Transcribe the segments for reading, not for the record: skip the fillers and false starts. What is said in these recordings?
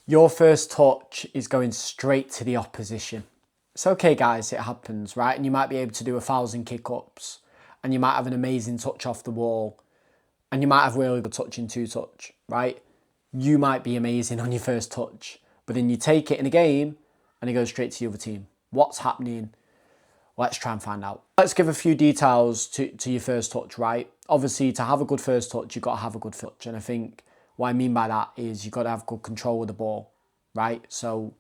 Your first touch is going straight to the opposition. It's okay, guys, it happens, right? And you might be able to do 1,000 kick-ups, and you might have an amazing touch off the wall, and you might have really good touch in two touch, right? You might be amazing on your first touch, but then you take it in a game and it goes straight to the other team. What's happening? Let's try and find out. Let's give a few details to your first touch, right? Obviously, to have a good first touch, you've got to have a good touch. And I think what I mean by that is you've got to have good control of the ball, right? So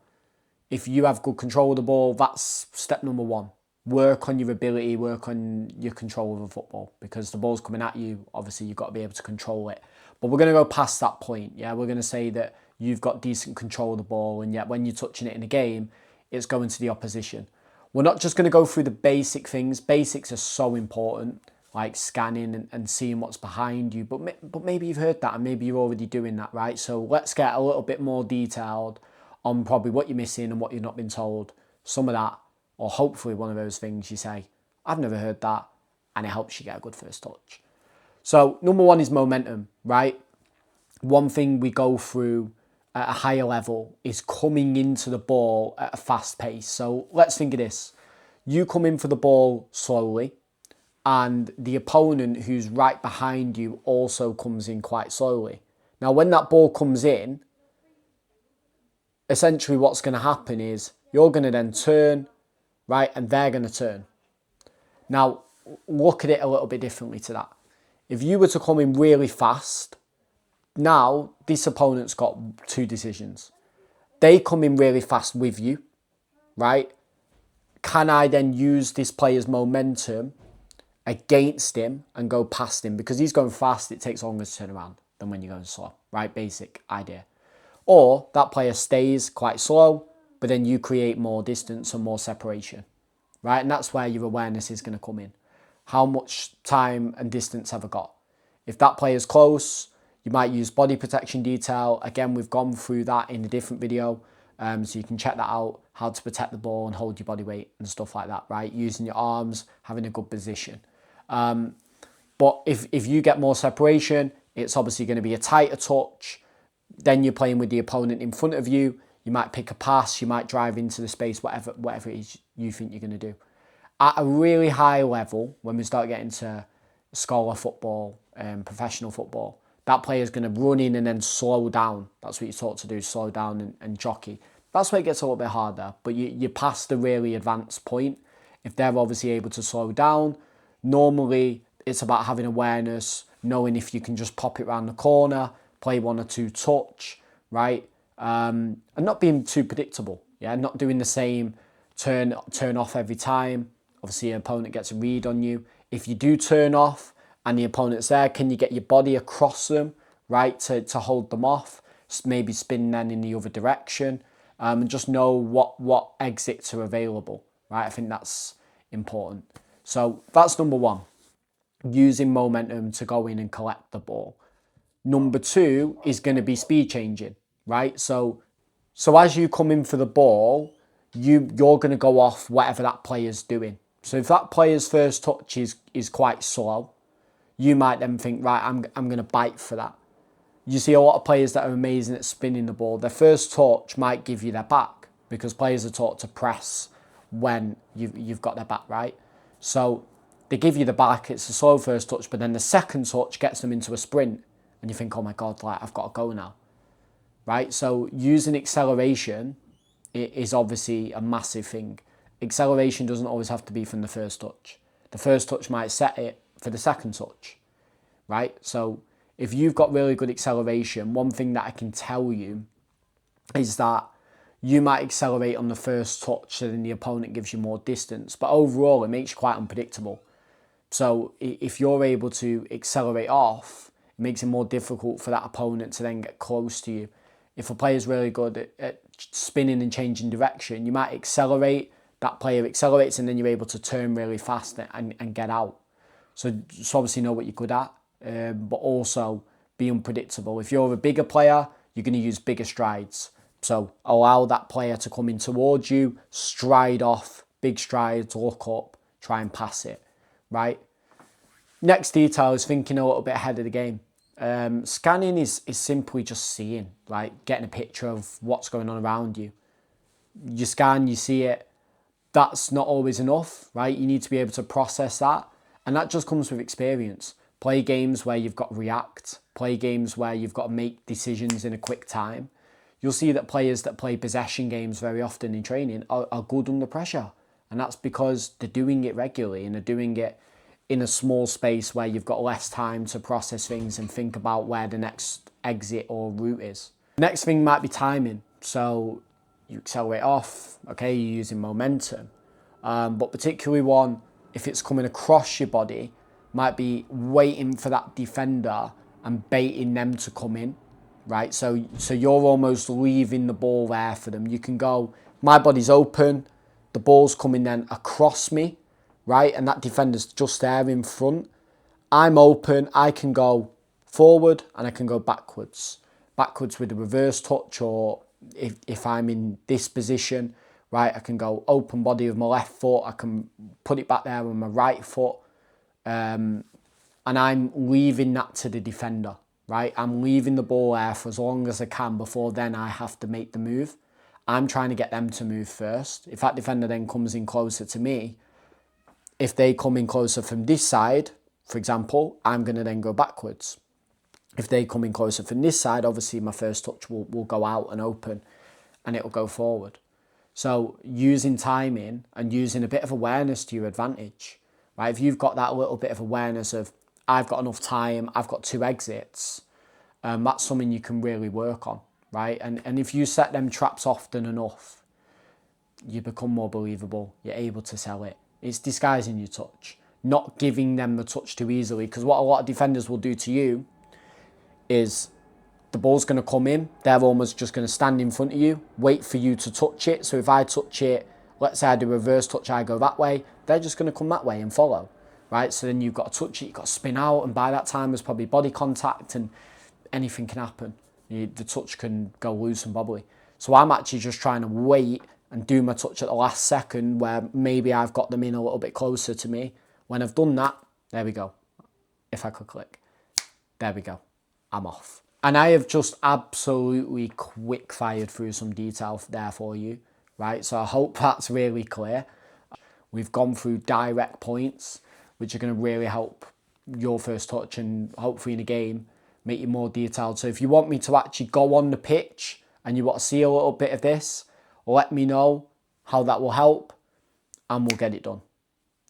if you have good control of the ball, that's step number one. Work on your ability, work on your control of the football, because the ball's coming at you. Obviously, you've got to be able to control it. But we're going to go past that point. Yeah, we're going to say that you've got decent control of the ball, and yet when you're touching it in a game, it's going to the opposition. We're not just going to go through the basic things. Basics are so important, like scanning and seeing what's behind you. But maybe you've heard that and maybe you're already doing that, right? So let's get a little bit more detailed on probably what you're missing and what you've not been told. Some of that, or hopefully one of those things you say, I've never heard that, and it helps you get a good first touch. So number one is momentum, right? One thing we go through at a higher level is coming into the ball at a fast pace. So let's think of this. You come in for the ball slowly, and the opponent who's right behind you also comes in quite slowly. Now, when that ball comes in, essentially what's going to happen is you're going to then turn, right, and they're going to turn. Now, look at it a little bit differently to that. If you were to come in really fast, now this opponent's got two decisions. They come in really fast with you, right? Can I then use this player's momentum against him and go past him? Because he's going fast, it takes longer to turn around than when you're going slow, right? Basic idea. Or that player stays quite slow, but then you create more distance and more separation, right? And that's where your awareness is going to come in. How much time and distance have I got? If that player's close, you might use body protection detail. Again, we've gone through that in a different video, so you can check that out, how to protect the ball and hold your body weight and stuff like that, right? Using your arms, having a good position. But if you get more separation, it's obviously going to be a tighter touch. Then you're playing with the opponent in front of you. You might pick a pass, you might drive into the space, whatever it is you think you're going to do. At a really high level, when we start getting to scholar football, professional football, that player is going to run in and then slow down. That's what you're taught to do, slow down and jockey. That's where it gets a little bit harder, but you're past the really advanced point. If they're obviously able to slow down, normally it's about having awareness, knowing if you can just pop it around the corner, play one or two touch, right? And not being too predictable, yeah? Not doing the same turn off every time. Obviously, an opponent gets a read on you. If you do turn off and the opponent's there, can you get your body across them, right, to hold them off? Maybe spin then in the other direction, and just know what exits are available, right? I think that's important. So that's number one, using momentum to go in and collect the ball. Number two is going to be speed changing, right? So as you come in for the ball, you're going to go off whatever that player's doing. So if that player's first touch is quite slow, you might then think, right, I'm going to bite for that. You see a lot of players that are amazing at spinning the ball. Their first touch might give you their back because players are taught to press when you've got their back, right? So they give you the back, it's a slow first touch, but then the second touch gets them into a sprint and you think, oh my God, like I've got to go now, right? So using acceleration is obviously a massive thing. Acceleration doesn't always have to be from the first touch. The first touch might set it for the second touch, right? So if you've got really good acceleration, one thing that I can tell you is that you might accelerate on the first touch so then the opponent gives you more distance, but overall it makes you quite unpredictable. So if you're able to accelerate off, it makes it more difficult for that opponent to then get close to you. If a player's really good at spinning and changing direction, you might accelerate, that player accelerates, and then you're able to turn really fast and get out. So obviously know what you're good at, but also be unpredictable. If you're a bigger player, you're going to use bigger strides. So allow that player to come in towards you, stride off, big strides, look up, try and pass it, right? Next detail is thinking a little bit ahead of the game. Scanning is simply just seeing, like getting a picture of what's going on around you. You scan, you see it. That's not always enough, right? You need to be able to process that. And that just comes with experience. Play games where you've got to react. Play games where you've got to make decisions in a quick time. You'll see that players that play possession games very often in training are good under pressure. And that's because they're doing it regularly and they're doing it in a small space where you've got less time to process things and think about where the next exit or route is. Next thing might be timing. So you accelerate off, okay, you're using momentum. But particularly one, if it's coming across your body, might be waiting for that defender and baiting them to come in, right? So you're almost leaving the ball there for them. You can go, my body's open, the ball's coming then across me, right? And that defender's just there in front. I'm open, I can go forward and I can go backwards. Backwards with a reverse touch, or if I'm in this position, right, I can go open body with my left foot, I can put it back there with my right foot, and I'm leaving that to the defender, right? I'm leaving the ball there for as long as I can before then I have to make the move. I'm trying to get them to move first. If that defender then comes in closer to me, if they come in closer from this side, for example, I'm going to then go backwards. If they come in closer from this side, obviously my first touch will go out and open and it'll go forward. So using timing and using a bit of awareness to your advantage, right? If you've got that little bit of awareness of, I've got enough time, I've got 2 exits, that's something you can really work on, right? And if you set them traps often enough, you become more believable. You're able to sell it. It's disguising your touch, not giving them the touch too easily. Because what a lot of defenders will do to you is the ball's going to come in. They're almost just going to stand in front of you, wait for you to touch it. So if I touch it, let's say I do a reverse touch, I go that way, they're just going to come that way and follow, right? So then you've got to touch it, you've got to spin out. And by that time, there's probably body contact and anything can happen. The touch can go loose and wobbly. So I'm actually just trying to wait and do my touch at the last second where maybe I've got them in a little bit closer to me. When I've done that, there we go. If I could click, there we go. I'm off. And I have just absolutely quick fired through some detail there for you, right? So I hope that's really clear. We've gone through direct points, which are going to really help your first touch and hopefully in a game make you more detailed. So if you want me to actually go on the pitch and you want to see a little bit of this, let me know how that will help and we'll get it done.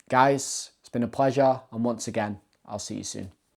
Guys, it's been a pleasure. And once again, I'll see you soon.